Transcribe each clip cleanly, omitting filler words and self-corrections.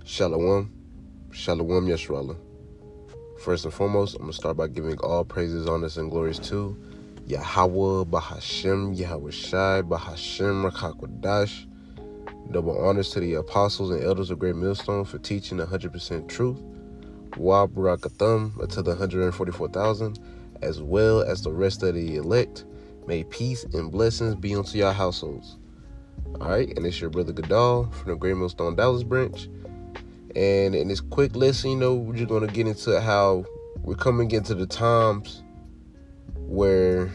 Shalom, Shalom Yeshua. First and foremost, I'm going to start by giving all praises, honors, and glories to Yahweh, Bahashem, Yahweh Shai, Bahashem, Rakakwadash. Double honors to the apostles and elders of Great Millstone for teaching 100% truth. Wa Barakathum to the 144,000, as well as the rest of the elect. May peace and blessings be unto your households. All right, and it's your brother Gadal from the Great Millstone Dallas branch. And in this quick lesson, we're just going to get into how we're coming into the times where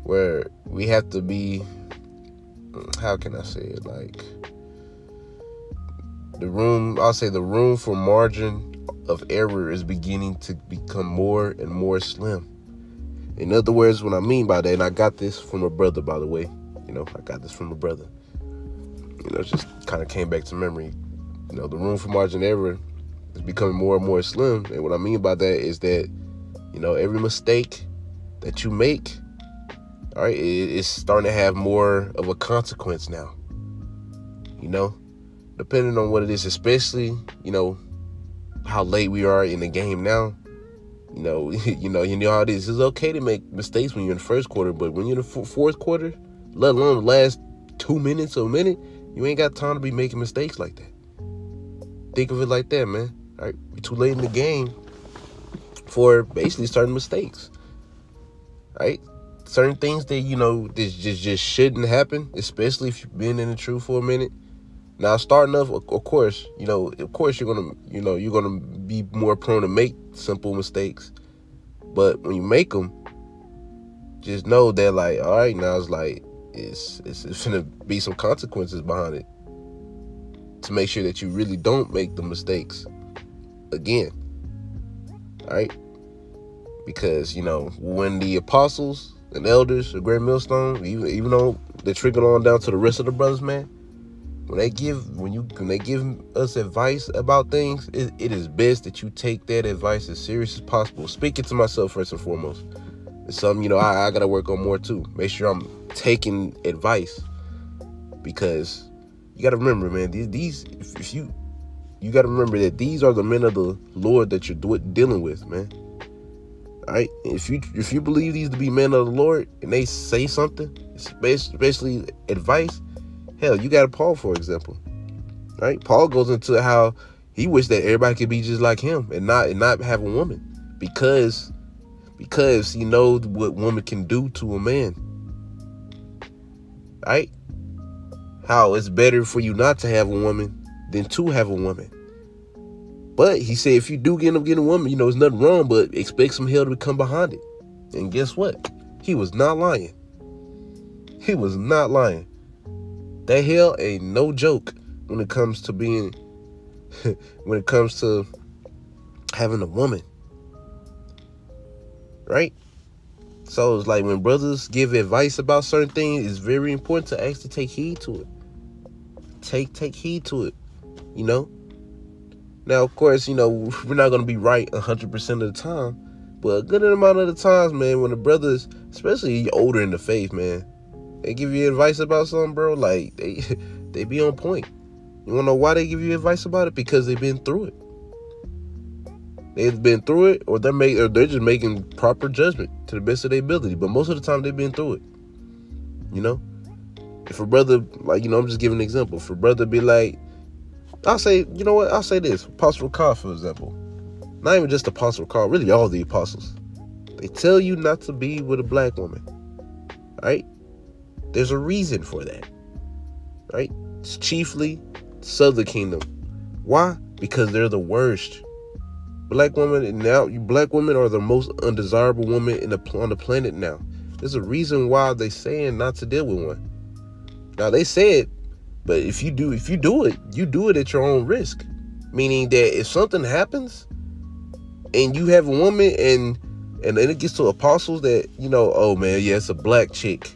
where we have to be, how can I say it, like the room for margin of error is beginning to become more and more slim. In other words, what I mean by that, and I got this from a brother, by the way, I got this from a brother, it just kind of came back to memory. The room for margin of error is becoming more and more slim. And what I mean by that is that, every mistake that you make, all right, it's starting to have more of a consequence now. Depending on what it is, especially, how late we are in the game now. You know how it is. It's okay to make mistakes when you're in the first quarter, but when you're in the fourth quarter, let alone the last 2 minutes or a minute, you ain't got time to be making mistakes like that. Think of it like that, man. All right, we're too late in the game for basically certain mistakes. Right? Certain things that this just shouldn't happen, especially if you've been in the truth for a minute. Now, starting off, of course, you're gonna be more prone to make simple mistakes. But when you make them, just know that, like, all right, now it's gonna be some consequences behind it, to make sure that you really don't make the mistakes again. All right? Because, when the apostles and elders of Great Millstone, even though they trickled on down to the rest of the brothers, man, when they give us advice about things, it is best that you take that advice as serious as possible. Speaking to myself first and foremost. It's something, I got to work on more too. Make sure I'm taking advice, because you got to remember, man, you got to remember that these are the men of the Lord that you're dealing with, man. All right? If you believe these to be men of the Lord and they say something, especially advice, hell, you got Paul, for example. All right? Paul goes into how he wished that everybody could be just like him and not have a woman, because he knows what woman can do to a man. All right? How it's better for you not to have a woman than to have a woman. But he said, if you do end up getting a woman, there's nothing wrong, but expect some hell to come behind it. And guess what? He was not lying. He was not lying. That hell ain't no joke when it comes to having a woman. Right? So it's like, when brothers give advice about certain things, it's very important to actually take heed to it. Take heed to it, Now, of course, we're not going to be right 100% of the time, but a good amount of the times, man, when the brothers, especially older in the faith, man, they give you advice about something, bro, like, they be on point. You want to know why they give you advice about it? Because they've been through it. They've been through it, or they're just making proper judgment to the best of their ability. But most of the time, they've been through it. If a brother, like, I'm just giving an example. If a brother be like, I'll say this, Apostle Carl, for example. Not even just Apostle Carl, really all the apostles. They tell you not to be with a black woman. Right? There's a reason for that. Right? It's chiefly Southern Kingdom. Why? Because they're the worst. Black women are the most undesirable women on the planet now. There's a reason why they saying not to deal with one. Now, they say it, but if you do it, you do it at your own risk. Meaning that if something happens and you have a woman and then it gets to apostles that, oh man, yeah, it's a black chick,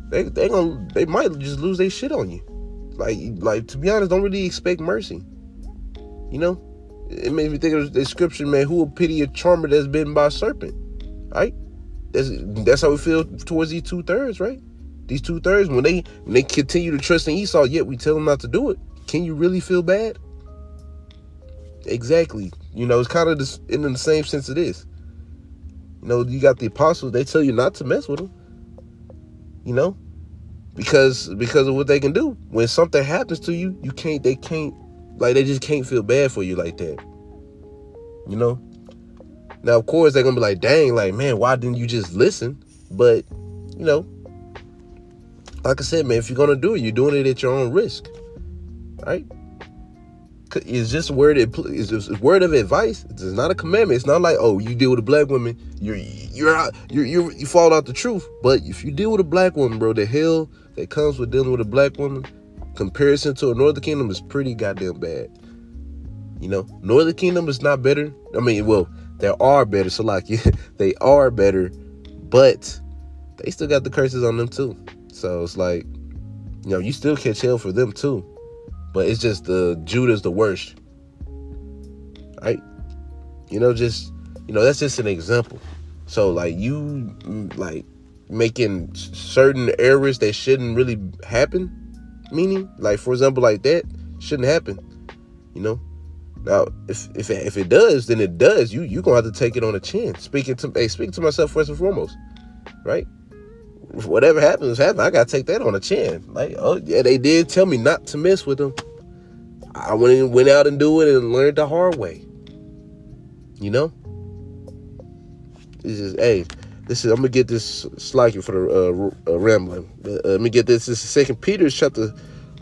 they might just lose their shit on you. Like to be honest, don't really expect mercy. It made me think of the scripture, man, who will pity a charmer that's bitten by a serpent? Right? That's how we feel towards these 2/3, right? These 2/3, when they continue to trust in Esau, yet we tell them not to do it. Can you really feel bad? Exactly. It's kind of this, in the same sense it is. You got the apostles. They tell you not to mess with them. Because of what they can do. When something happens to you, they can't, like, they just can't feel bad for you like that. Now, of course, they're gonna be like, dang, like, man, why didn't you just listen? But, like I said, man, if you're gonna do it, you're doing it at your own risk, right? It's just a word. It's just a word of advice. It's not a commandment. It's not like, oh, you deal with a black woman, you fall out the truth. But if you deal with a black woman, bro, the hell that comes with dealing with a black woman, comparison to a Northern Kingdom, is pretty goddamn bad. Northern Kingdom is not better. I mean, well, they are better. So like, they are better, but they still got the curses on them too. So it's like, you still catch hell for them too. But it's just Judah's the worst, right? That's just an example. So like, you like making certain errors that shouldn't really happen, meaning, like, for example, like that shouldn't happen. Now if it does, then it does. You gonna have to take it on the chin. Speaking to myself first and foremost, right? Whatever happens. I gotta take that on the chin. Like, oh yeah, they did tell me not to mess with them. I went out and do it and learned the hard way. It's just, hey, I'm gonna get this slacking for the rambling. Let me get this. This is 2 Peter chapter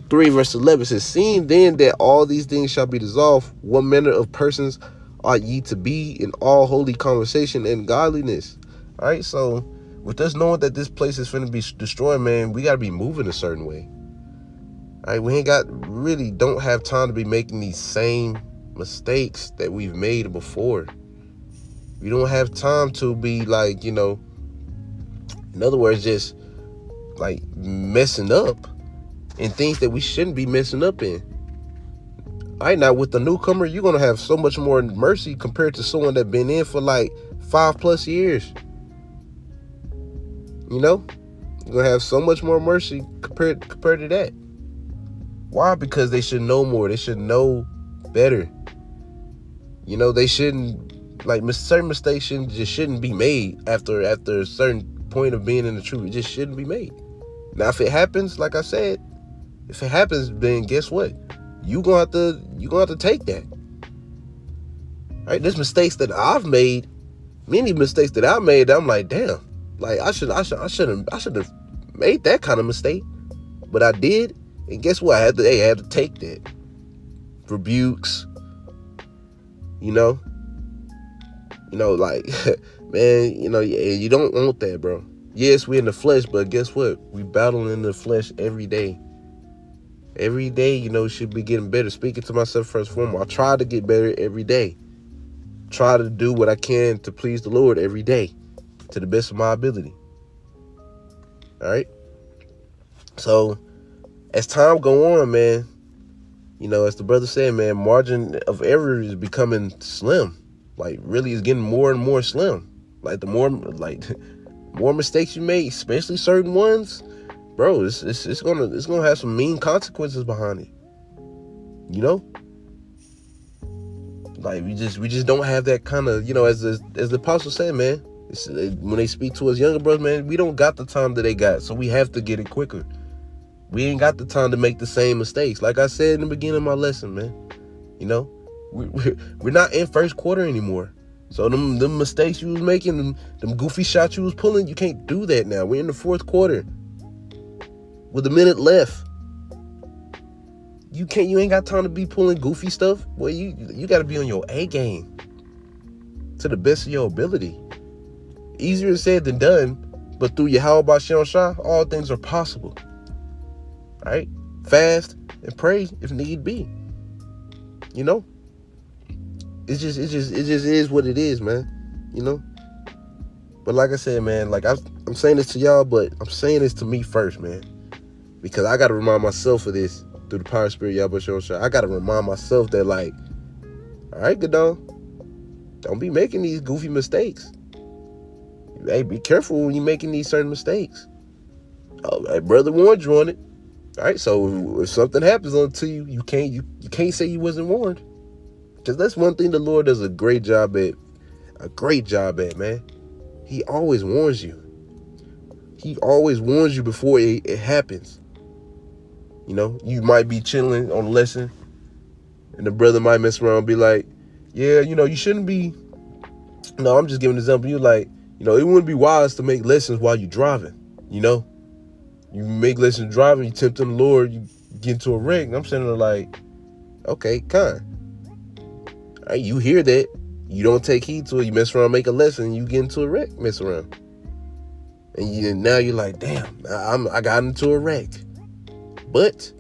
3 verse 11. It says, seeing then that all these things shall be dissolved, what manner of persons ought ye to be in all holy conversation and godliness? All right, so with us knowing that this place is finna be destroyed, man, we gotta be moving a certain way. All right, we don't have time to be making these same mistakes that we've made before. We don't have time to be like, in other words, just like messing up in things that we shouldn't be messing up in. All right, now with the newcomer, you're gonna have so much more mercy compared to someone that's been in for like 5+ years. You're gonna have so much more mercy compared to that. Why? Because they should know more. They should know better. They shouldn't, like, certain mistakes shouldn't be made after a certain point of being in the truth. It just shouldn't be made. Now, if it happens, like I said, then guess what? You're gonna have to take that. All right, there's mistakes that I've made, many mistakes that I made. That I'm like, damn, like I should have made that kind of mistake, but I did. And guess what? I had to take that. Rebukes, like, man, you don't want that, bro. Yes, we're in the flesh, but guess what? We battle in the flesh every day. Every day, should be getting better. Speaking to myself first and foremost, I try to get better every day. Try to do what I can to please the Lord every day, to the best of my ability. All right? So, as time go on, man, as the brother said, man, margin of error is becoming slim. Like, really, it's getting more and more slim. Like, the more mistakes you make, especially certain ones, bro, it's gonna have some mean consequences behind it. Like, we just don't have that kind of, as the apostle said, man, when they speak to us younger brothers, man, we don't got the time that they got, so we have to get it quicker. We ain't got the time to make the same mistakes. Like I said in the beginning of my lesson, man, we're not in first quarter anymore. So them mistakes you was making, them goofy shots you was pulling, you can't do that now. We're in the fourth quarter with a minute left. You ain't got time to be pulling goofy stuff. Boy, you got to be on your A game to the best of your ability. Easier said than done, but through Yahweh Bashem Shah, all things are possible. All right, fast and pray if need be. It just is what it is, man. But like I said, man, like I'm saying this to y'all, but I'm saying this to me first, man, because I got to remind myself of this through the power of spirit, Yahweh Bashem Shah. I got to remind myself that, like, all right, Gadon, don't be making these goofy mistakes. Hey, be careful when you're making these certain mistakes. Oh, my brother warned you on it. All right, so if something happens to you, you can't say you wasn't warned. Because that's one thing the Lord does a great job at. A great job at, man. He always warns you. He always warns you before it happens. You know, you might be chilling on a lesson, and the brother might mess around and be like, yeah, you know, you shouldn't be. No, I'm just giving an example. You're like, you know, it wouldn't be wise to make lessons while you're driving. You know, you make lessons driving, you tempting the Lord, you get into a wreck. And I'm sitting there like, okay, kind. All right, you hear that. You don't take heed to it. You mess around, make a lesson, you get into a wreck, mess around. And now you're like, damn, I got into a wreck. But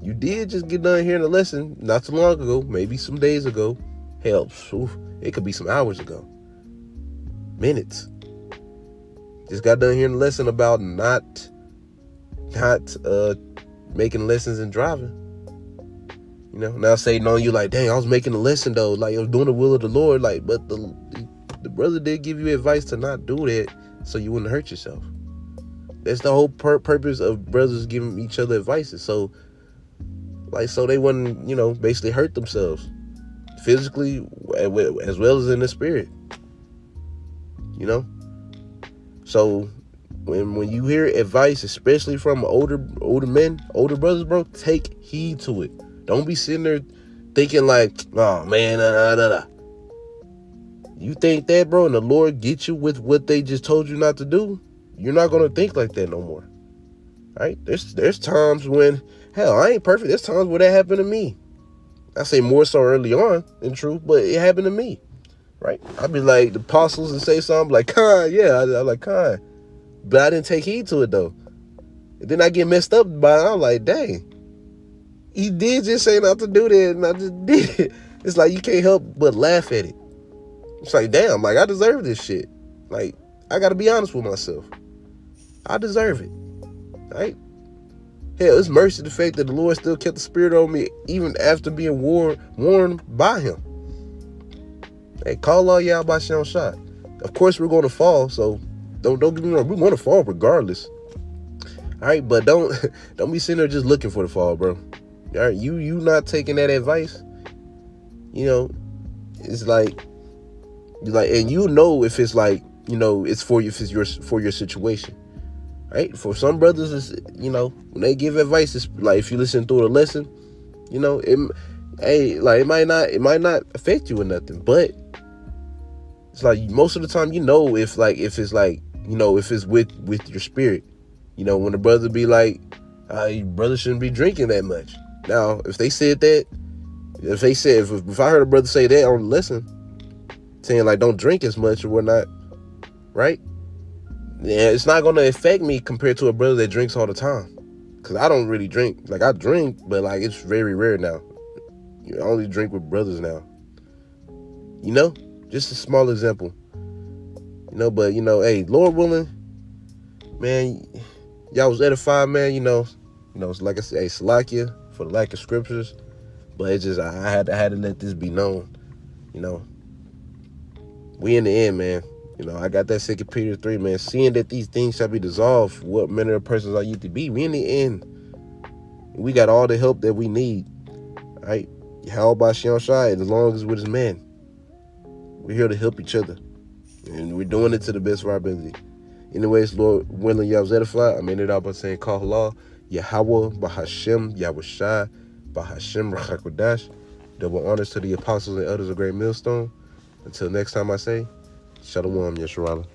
you did just get done hearing a lesson not too long ago, maybe some days ago. Hell, it could be some hours ago. Minutes. Just got done hearing a lesson about not making lessons and driving. You know, now Satan on you like, dang, I was making a lesson though. Like, I was doing the will of the Lord. Like, but the brother did give you advice to not do that so you wouldn't hurt yourself. That's the whole purpose of brothers giving each other advice. So they wouldn't, you know, basically hurt themselves physically as well as in the spirit. You know? So when you hear advice, especially from older men, older brothers, bro, take heed to it. Don't be sitting there thinking like, oh man, You think that, bro, and the Lord get you with what they just told you not to do, you're not gonna think like that no more. Right? There's times when, hell, I ain't perfect. There's times where that happened to me. I say more so early on, in truth, but it happened to me. Right? I'd be like the apostles and say something like, Khan, yeah, I like Khan. But I didn't take heed to it though. And then I get messed up by it. I'm like, dang. He did just say not to do that, and I just did it. It's like you can't help but laugh at it. It's like, damn, like I deserve this shit. Like, I gotta be honest with myself. I deserve it. Right? Hell, it's mercy the fact that the Lord still kept the spirit on me even after being warned by him. Hey, call all y'all by shot. Of course we're gonna fall, so don't get me wrong, we're gonna fall regardless. Alright, but don't be sitting there just looking for the fall, bro. All right, you not taking that advice, you know, it's like, and you know if it's like, you know, it's for you, if it's for your situation, right? For some brothers, it's, you know, when they give advice, it's like if you listen through the lesson, you know, it might not affect you or nothing, but it's like most of the time, you know, if it's like, you know, if it's with your spirit, you know, when the brother be like, your brother shouldn't be drinking that much. Now, if they said that, if I heard a brother say that on the lesson, saying like don't drink as much or whatnot, right? Yeah, it's not gonna affect me compared to a brother that drinks all the time. Cause I don't really drink. Like I drink, but like it's very rare now. I only drink with brothers now. You know? Just a small example. You know, but you know, hey, Lord willing, man, y'all was edified, man, you know, like I said, hey, Salakia for the lack of scriptures, but it's just I had to let this be known. You know, we in the end, man. You know, I got that 2 Peter 3, man. Seeing that these things shall be dissolved, what manner of persons are you to be? We in the end. We got all the help that we need. All right? How about Shion Shai, as long as with his man? We're here to help each other. And we're doing it to the best of our ability. Anyways, Lord willing, y'all was edified. I made it out by saying, Call Allah, Yahweh, Bahashem, Yahushai, Bahashem, Rachakodash. Double honors to the apostles and elders of Great Millstone. Until next time I say, Shalom, Yeshurala.